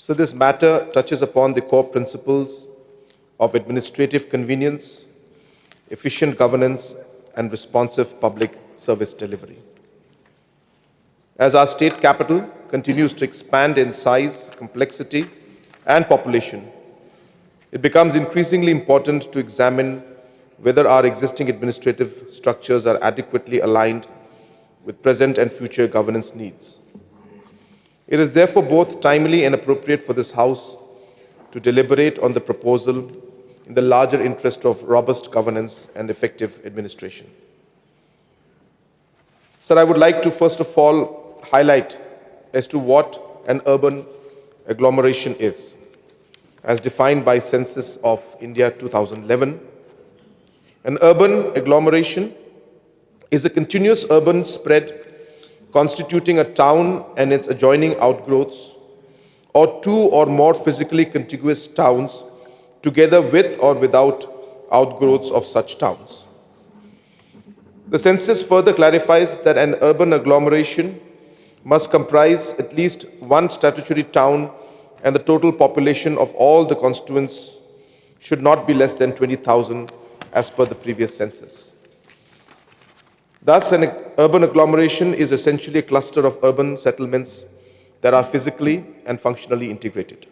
So this matter touches upon the core principles of administrative convenience, efficient governance, and responsive public service delivery. As our state capital continues to expand in size, complexity, and population, it becomes increasingly important to examine whether our existing administrative structures are adequately aligned with present and future governance needs. It is therefore both timely and appropriate for this House to deliberate on the proposal in the larger interest of robust governance and effective administration. Sir, I would like to first of all highlight as to what an urban agglomeration is, as defined by Census of India 2011. An urban agglomeration is a continuous urban spread constituting a town and its adjoining outgrowths, or two or more physically contiguous towns together with or without outgrowths of such towns. The census further clarifies that an urban agglomeration must comprise at least one statutory town, and the total population of all the constituents should not be less than 20,000 as per the previous census. Thus, an urban agglomeration is essentially a cluster of urban settlements that are physically and functionally integrated.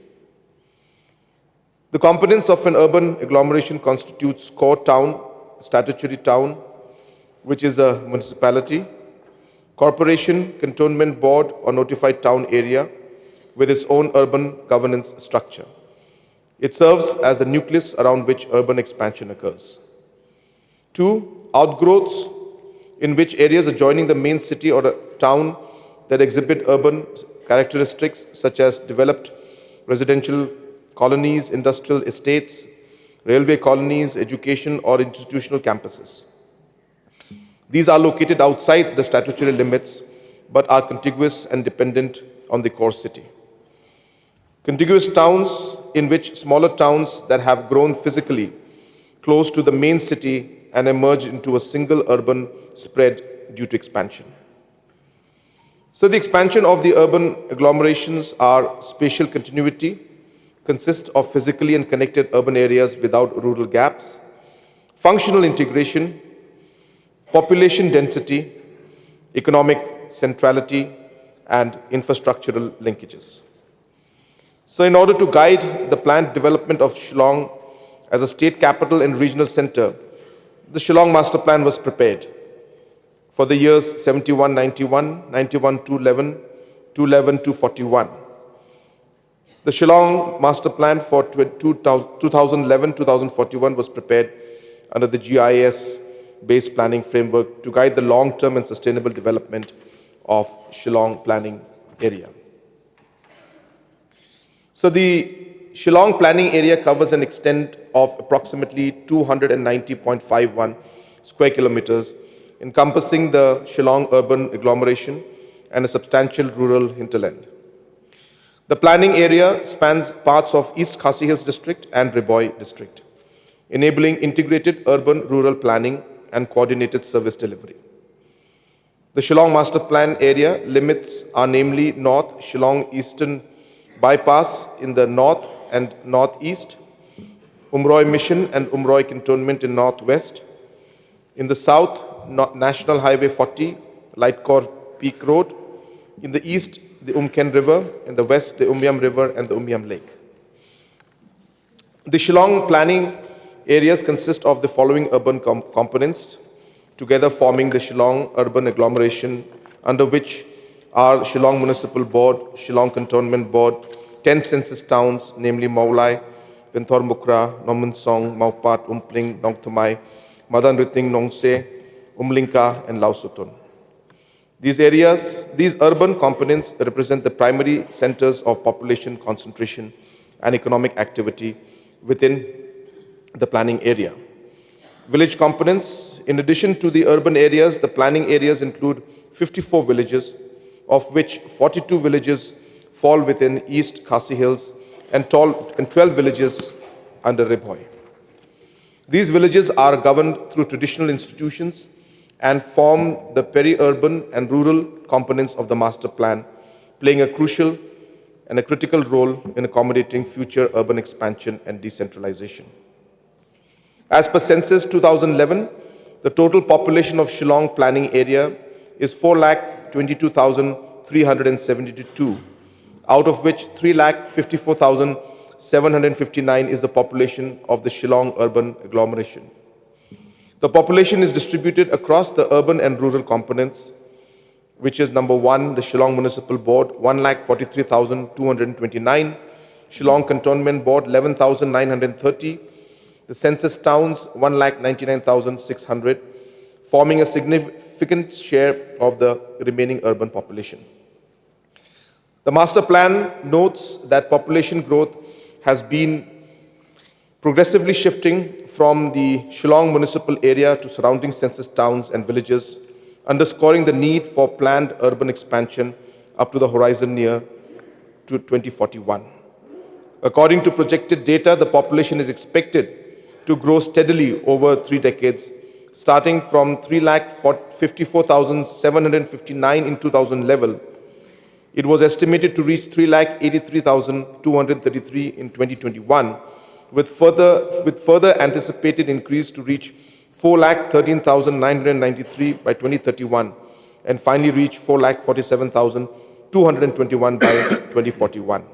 The components of an urban agglomeration constitutes core town, statutory town, which is a municipality, corporation, cantonment board, or notified town area with its own urban governance structure. It serves as the nucleus around which urban expansion occurs. 2. Outgrowths, in which areas adjoining the main city or a town that exhibit urban characteristics such as developed residential colonies, industrial estates, railway colonies, education or institutional campuses. These are located outside the statutory limits but are contiguous and dependent on the core city. Contiguous towns, in which smaller towns that have grown physically close to the main city and emerge into a single urban spread due to expansion. So the expansion of the urban agglomerations are spatial continuity, consists of physically and connected urban areas without rural gaps, functional integration, population density, economic centrality, and infrastructural linkages. So in order to guide the planned development of Shillong as a state capital and regional center, the Shillong Master Plan was prepared for the years 71-91, 91-11, 211-41. The Shillong Master Plan for 2011-2041 was prepared under the GIS-based planning framework to guide the long-term and sustainable development of Shillong planning area. So the Shillong planning area covers an extent of approximately 290.51 square kilometers, encompassing the Shillong urban agglomeration and a substantial rural hinterland. The planning area spans parts of East Khasi Hills district and Riboy district, enabling integrated urban-rural planning and coordinated service delivery. The Shillong Master Plan area limits are namely North Shillong Eastern Bypass in the north and northeast, Umroi Mission and Umroi Cantonment in northwest. In the south, National Highway 40, Lightcore Peak Road. In the east, the Umken River. In the west, the Umyam River and the Umyam Lake. The Shillong planning areas consist of the following urban components, together forming the Shillong urban agglomeration, under which are Shillong Municipal Board, Shillong Cantonment Board, 10 census towns, namely Maulai, Benthor Mukra, Nomunsong, Maupat, Umpling, Nongthumai, Madan Riting, Nongse, Umlinka, and Lausutun. These urban components represent the primary centers of population concentration and economic activity within the planning area. Village components, in addition to the urban areas, the planning areas include 54 villages, of which 42 villages fall within East Khasi Hills and 12 villages under Riboy. These villages are governed through traditional institutions and form the peri-urban and rural components of the master plan, playing a crucial and a critical role in accommodating future urban expansion and decentralization. As per Census 2011, the total population of Shillong planning area is 4,22,372, out of which 3,54,759 is the population of the Shillong urban agglomeration. The population is distributed across the urban and rural components, which is number 1, the Shillong Municipal Board, 1,43,229, Shillong Cantonment Board, 11,930, the census towns, 1,99,600, forming a significant share of the remaining urban population. The master plan notes that population growth has been progressively shifting from the Shillong municipal area to surrounding census towns and villages, underscoring the need for planned urban expansion up to the horizon near to 2041. According to projected data, the population is expected to grow steadily over 3 decades, starting from 3,54,759 in 2000 level. It was estimated to reach 3,83,233 in 2021, with further anticipated increase to reach 4,13,993 by 2031, and finally reach 4,47,221 by 2041.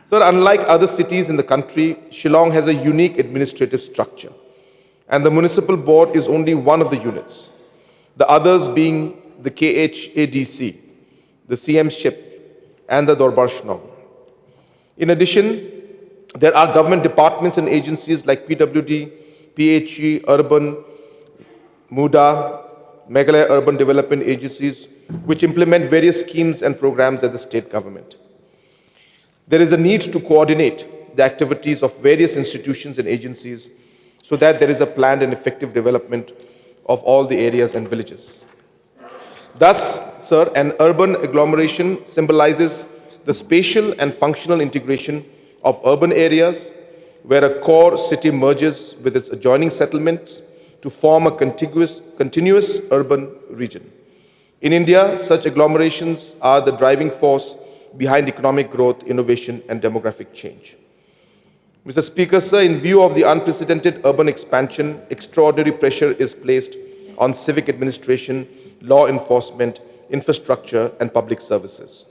Sir, unlike other cities in the country, Shillong has a unique administrative structure, and the municipal board is only one of the units, the others being the KHADC, the CM-ship, and the Dorbar Shnong. In addition, there are government departments and agencies like PWD, PHE, Urban, MUDA, Meghalaya Urban Development Agencies, which implement various schemes and programs at the state government. There is a need to coordinate the activities of various institutions and agencies so that there is a planned and effective development of all the areas and villages. Thus, sir, an urban agglomeration symbolizes the spatial and functional integration of urban areas where a core city merges with its adjoining settlements to form a continuous urban region. In India, such agglomerations are the driving force behind economic growth, innovation, and demographic change. Mr. Speaker, sir, in view of the unprecedented urban expansion, extraordinary pressure is placed on civic administration, law enforcement, infrastructure, and public services.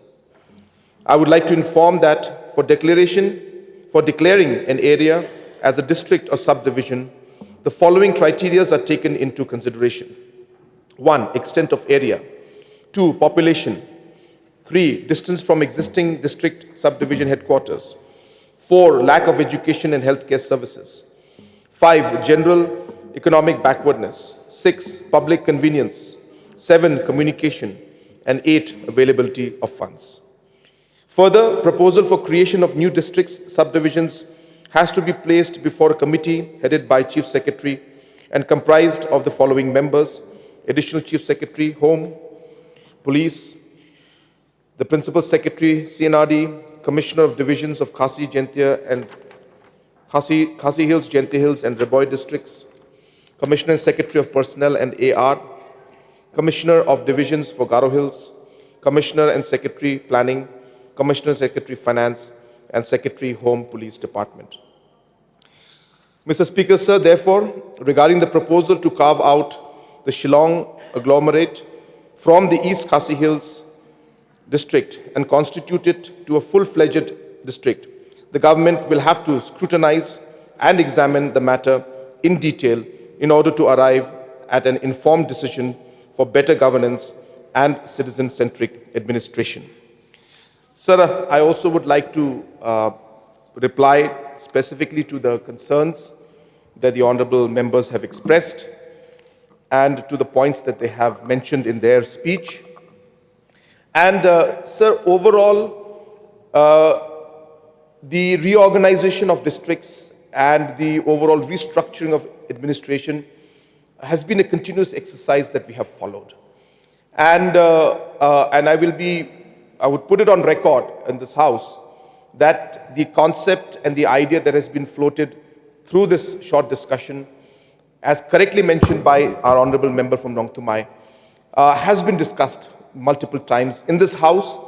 I would like to inform that for declaring an area as a district or subdivision, the following criteria are taken into consideration. 1, extent of area. 2, population. 3, distance from existing district subdivision headquarters. 4, lack of education and healthcare services. 5, general economic backwardness. 6, public convenience. 7, communication. And 8, availability of funds. Further, proposal for creation of new districts, subdivisions has to be placed before a committee headed by Chief Secretary and comprised of the following members: Additional Chief Secretary, Home, Police, the Principal Secretary, CNRD, Commissioner of Divisions of Khasi Hills, Jente Hills and Reboy districts, Commissioner and Secretary of Personnel and AR, Commissioner of Divisions for Garo Hills, Commissioner and Secretary Planning, Commissioner and Secretary Finance, and Secretary Home Police Department. Mr. Speaker, sir, therefore, regarding the proposal to carve out the Shillong Agglomerate from the East Khasi Hills district and constitute it to a full-fledged district, the government will have to scrutinize and examine the matter in detail in order to arrive at an informed decision for better governance and citizen-centric administration. Sir, I also would like to reply specifically to the concerns that the honorable members have expressed and to the points that they have mentioned in their speech. And sir, overall, the reorganization of districts and the overall restructuring of administration has been a continuous exercise that we have followed. And I would put it on record in this House that the concept and the idea that has been floated through this short discussion, as correctly mentioned by our honorable member from Nong Tumai, has been discussed multiple times in this House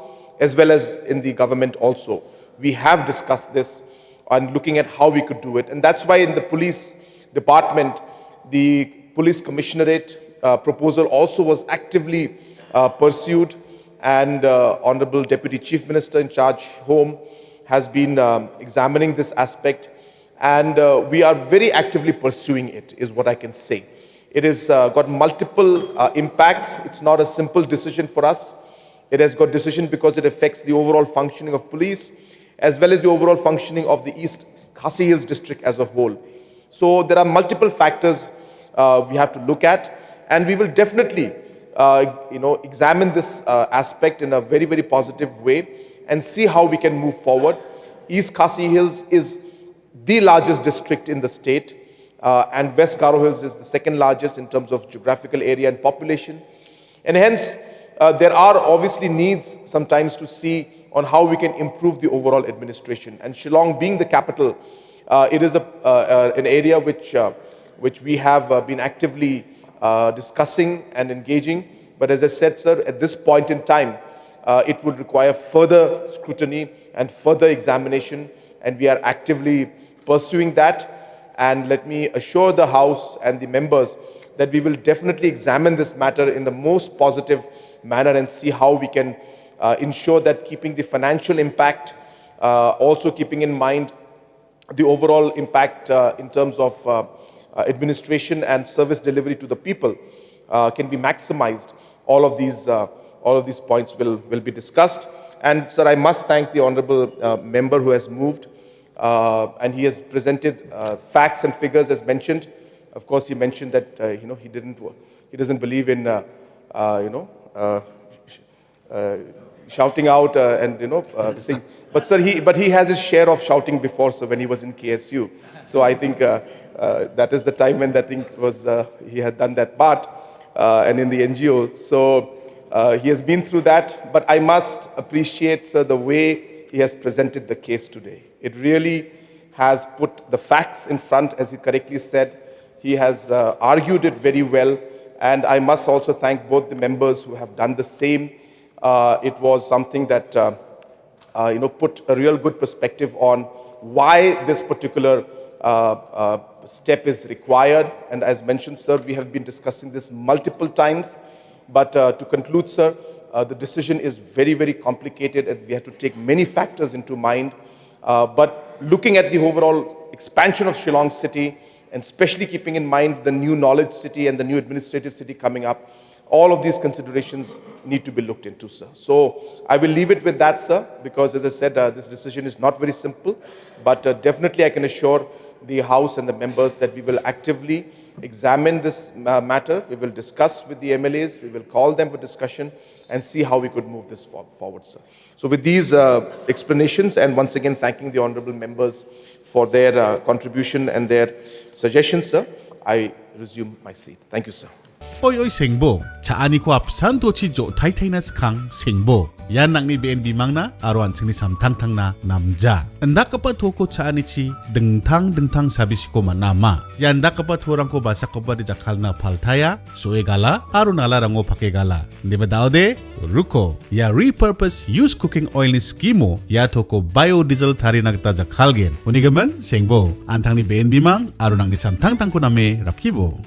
as well as in the government also. We have discussed this and looking at how we could do it. And that's why in the police department, the police commissionerate proposal also was actively pursued, and Honorable Deputy Chief Minister in charge, Home, has been examining this aspect, and we are very actively pursuing it, is what I can say. It has got multiple impacts. It's not a simple decision for us. It has got decision because it affects the overall functioning of police, as well as the overall functioning of the East Khasi Hills district as a whole. So there are multiple factors we have to look at, and we will definitely examine this aspect in a very, very positive way and see how we can move forward. East Khasi Hills is the largest district in the state, and West Garo Hills is the second largest in terms of geographical area and population. And hence, there are obviously needs sometimes to see on how we can improve the overall administration. And Shillong being the capital, it is an area which we have been actively discussing and engaging. But as I said, sir, at this point in time, it would require further scrutiny and further examination, and we are actively pursuing that. And let me assure the House and the members that we will definitely examine this matter in the most positive manner and see how we can ensure that keeping the financial impact, also keeping in mind the overall impact in terms of administration and service delivery to the people can be maximized. All of these points will be discussed. And sir, I must thank the honorable member who has moved, and he has presented facts and figures as mentioned. Of course, he mentioned that he doesn't believe in shouting out thing. But sir, he has his share of shouting before, so when he was in KSU. So I think that is the time when that thing was he had done that part, and in the NGO. So he has been through that. But I must appreciate, sir, the way he has presented the case today. It really has put the facts in front, as he correctly said. He has argued it very well, and I must also thank both the members who have done the same. It was something that put a real good perspective on why this particular step is required. And as mentioned, sir, we have been discussing this multiple times. But to conclude, sir, the decision is very, very complicated, and we have to take many factors into mind. But looking at the overall expansion of Shillong city, and especially keeping in mind the new knowledge city and the new administrative city coming up, all of these considerations need to be looked into, sir. So I will leave it with that, sir, because as I said, this decision is not very simple. But definitely I can assure the House and the members that we will actively examine this matter. We will discuss with the MLAs, we will call them for discussion and see how we could move this forward, sir. So with these explanations, and once again thanking the honorable members for their contribution and their suggestions, sir, I resume my seat. Thank you, sir. Oy Sengbo, chaani ko apsan tochi jo tai na skang Sengbo. Yan nang ni BNB mangna aruan sing ni samtang na namja. Anda kapat ko chaani chi dengtang sabis ko manama. Yanda kapat horang ko basa ko ba di jakal na paltaya, soegala aru nala rango pakegala. Di ba daude? Ruko ya repurpose use cooking oil ni skimo ya toko biodiesel tari nagta jakalgen. Unigaman Sengbo, antang ni BNB mang aru nang ni samtang ko name rakibo.